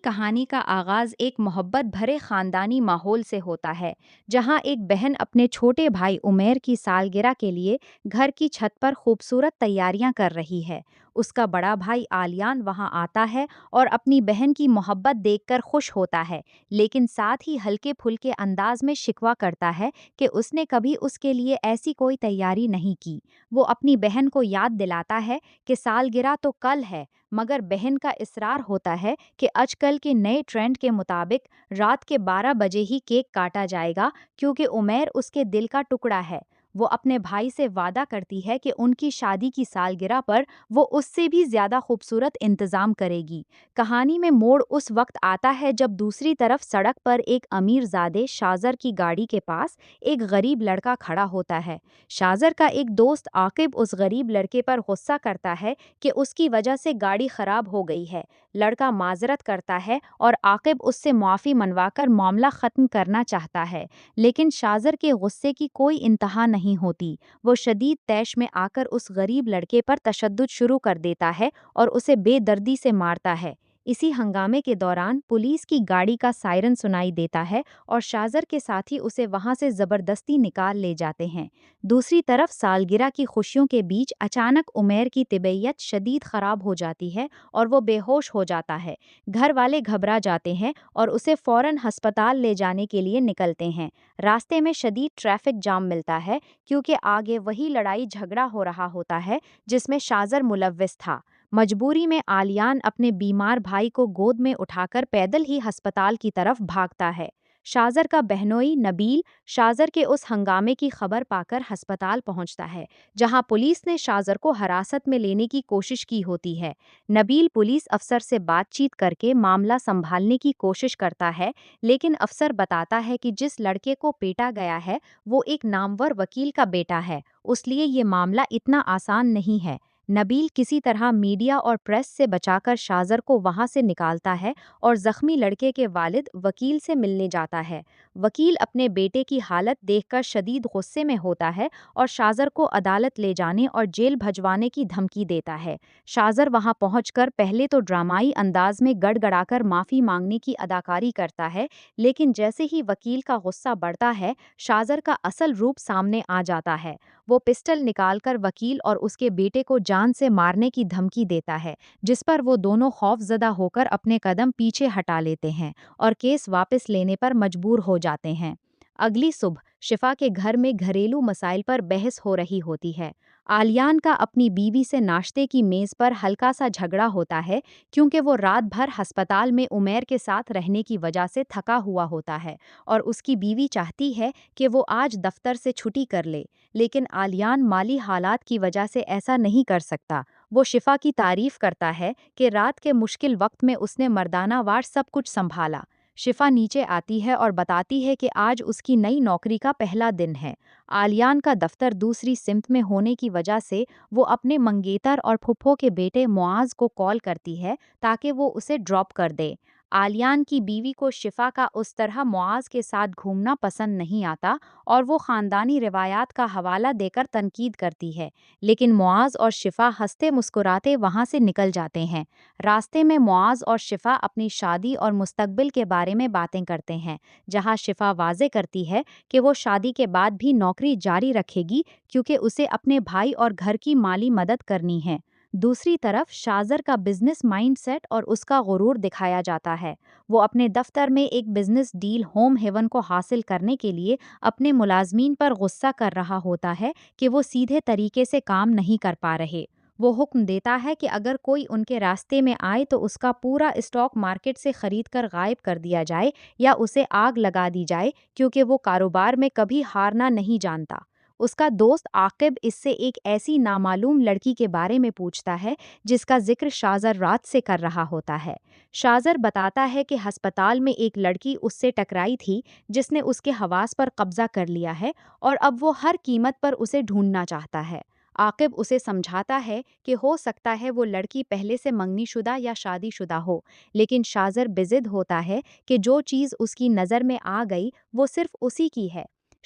کہانی کا آغاز ایک محبت بھرے خاندانی ماحول سے ہوتا ہے، جہاں ایک بہن اپنے چھوٹے بھائی عمیر کی سالگرہ کے لیے گھر کی چھت پر خوبصورت تیاریاں کر رہی ہے۔ اس کا بڑا بھائی آلیان وہاں آتا ہے اور اپنی بہن کی محبت دیکھ کر خوش ہوتا ہے، لیکن ساتھ ہی ہلکے پھلکے انداز میں شکوہ کرتا ہے کہ اس نے کبھی اس کے لیے ایسی کوئی تیاری نہیں کی۔ وہ اپنی بہن کو یاد دلاتا ہے کہ سالگرہ تو کل ہے، مگر بہن کا اصرار ہوتا ہے کہ آج کل کے نئے ٹرینڈ کے مطابق رات کے 12 بجے ہی کیک کاٹا جائے گا، کیونکہ عمیر اس کے دل کا ٹکڑا ہے۔ وہ اپنے بھائی سے وعدہ کرتی ہے کہ ان کی شادی کی سالگرہ پر وہ اس سے بھی زیادہ خوبصورت انتظام کرے گی۔ کہانی میں موڑ اس وقت آتا ہے جب دوسری طرف سڑک پر ایک امیر زادے شازر کی گاڑی کے پاس ایک غریب لڑکا کھڑا ہوتا ہے۔ شازر کا ایک دوست عاقب اس غریب لڑکے پر غصہ کرتا ہے کہ اس کی وجہ سے گاڑی خراب ہو گئی ہے۔ لڑکا معذرت کرتا ہے اور عاقب اس سے معافی منوا کر معاملہ ختم کرنا چاہتا ہے، لیکن شازر کے غصے کی کوئی انتہا نہیں ہوتی۔ وہ شدید طیش میں آ کر اس غریب لڑکے پر تشدد شروع کر دیتا ہے اور اسے بے دردی سے مارتا ہے۔ اسی ہنگامے کے دوران پولیس کی گاڑی کا سائرن سنائی دیتا ہے اور شازر کے ساتھی اسے وہاں سے زبردستی نکال لے جاتے ہیں۔ دوسری طرف سالگرہ کی خوشیوں کے بیچ اچانک عمیر کی طبیعت شدید خراب ہو جاتی ہے اور وہ بے ہوش ہو جاتا ہے۔ گھر والے گھبرا جاتے ہیں اور اسے فوراً ہسپتال لے جانے کے لیے نکلتے ہیں۔ راستے میں شدید ٹریفک جام ملتا ہے کیونکہ آگے وہی لڑائی جھگڑا ہو رہا ہوتا ہے جس میں شازر ملوث تھا۔ مجبوری میں آلیان اپنے بیمار بھائی کو گود میں اٹھا کر پیدل ہی ہسپتال کی طرف بھاگتا ہے۔ شازر کا بہنوئی نبیل شازر کے اس ہنگامے کی خبر پا کر ہسپتال پہنچتا ہے، جہاں پولیس نے شازر کو حراست میں لینے کی کوشش کی ہوتی ہے۔ نبیل پولیس افسر سے بات چیت کر کے معاملہ سنبھالنے کی کوشش کرتا ہے، لیکن افسر بتاتا ہے کہ جس لڑکے کو پیٹا گیا ہے وہ ایک نامور وکیل کا بیٹا ہے، اس لیے یہ معاملہ اتنا آسان نہیں ہے۔ نبیل کسی طرح میڈیا اور پریس سے بچا کر شازر کو وہاں سے نکالتا ہے اور زخمی لڑکے کے والد وکیل سے ملنے جاتا ہے۔ وکیل اپنے بیٹے کی حالت دیکھ کر شدید غصے میں ہوتا ہے اور شازر کو عدالت لے جانے اور جیل بھجوانے کی دھمکی دیتا ہے۔ شازر وہاں پہنچ کر پہلے تو ڈرامائی انداز میں گڑ گڑا کر معافی مانگنے کی اداکاری کرتا ہے، لیکن جیسے ہی وکیل کا غصہ بڑھتا ہے، شازر کا اصل روپ سامنے آ جاتا ہے۔ وہ پسٹل نکال کر وکیل اور اس کے بیٹے کو جان سے مارنے کی دھمکی دیتا ہے، جس پر وہ دونوں خوف زدہ ہو کر اپنے قدم پیچھے ہٹا لیتے ہیں اور کیس واپس لینے پر مجبور ہو جاتے ہیں۔ اگلی صبح شفا کے گھر میں گھریلو مسائل پر بحث ہو رہی ہوتی ہے۔ آلیان کا اپنی بیوی سے ناشتے کی میز پر ہلکا سا جھگڑا ہوتا ہے کیونکہ وہ رات بھر ہسپتال میں عمیر کے ساتھ رہنے کی وجہ سے تھکا ہوا ہوتا ہے اور اس کی بیوی چاہتی ہے کہ وہ آج دفتر سے چھٹی کر لے، لیکن آلیان مالی حالات کی وجہ سے ایسا نہیں کر سکتا۔ وہ شفا کی تعریف کرتا ہے کہ رات کے مشکل وقت میں اس نے مردانہ وار سب کچھ سنبھالا۔ شفا نیچے آتی ہے اور بتاتی ہے کہ آج اس کی نئی نوکری کا پہلا دن ہے۔ آلیان کا دفتر دوسری سمت میں ہونے کی وجہ سے وہ اپنے منگیتر اور پھپھو کے بیٹے معاذ کو کال کرتی ہے تاکہ وہ اسے ڈراپ کر دے۔ آلیان کی بیوی کو شفا کا اس طرح معاذ کے ساتھ گھومنا پسند نہیں آتا اور وہ خاندانی روایات کا حوالہ دے کر تنقید کرتی ہے، لیکن معاذ اور شفا ہنستے مسکراتے وہاں سے نکل جاتے ہیں۔ راستے میں معاذ اور شفا اپنی شادی اور مستقبل کے بارے میں باتیں کرتے ہیں، جہاں شفا واضح کرتی ہے کہ وہ شادی کے بعد بھی نوکری جاری رکھے گی کیونکہ اسے اپنے بھائی اور گھر کی مالی مدد کرنی ہے۔ دوسری طرف شازر کا بزنس مائنڈ سیٹ اور اس کا غرور دکھایا جاتا ہے۔ وہ اپنے دفتر میں ایک بزنس ڈیل ہوم ہیون کو حاصل کرنے کے لیے اپنے ملازمین پر غصہ کر رہا ہوتا ہے کہ وہ سیدھے طریقے سے کام نہیں کر پا رہے۔ وہ حکم دیتا ہے کہ اگر کوئی ان کے راستے میں آئے تو اس کا پورا اسٹاک مارکیٹ سے خرید کر غائب کر دیا جائے یا اسے آگ لگا دی جائے، کیونکہ وہ کاروبار میں کبھی ہارنا نہیں جانتا۔ اس کا دوست عاقب اس سے ایک ایسی نامعلوم لڑکی کے بارے میں پوچھتا ہے جس کا ذکر شازر رات سے کر رہا ہوتا ہے۔ شازر بتاتا ہے کہ ہسپتال میں ایک لڑکی اس سے ٹکرائی تھی جس نے اس کے حواس پر قبضہ کر لیا ہے اور اب وہ ہر قیمت پر اسے ڈھونڈنا چاہتا ہے۔ عاقب اسے سمجھاتا ہے کہ ہو سکتا ہے وہ لڑکی پہلے سے منگنی شدہ یا شادی شدہ ہو، لیکن شازر بضد ہوتا ہے کہ جو چیز اس کی نظر میں آ گئی وہ صرف اسی کی ہے۔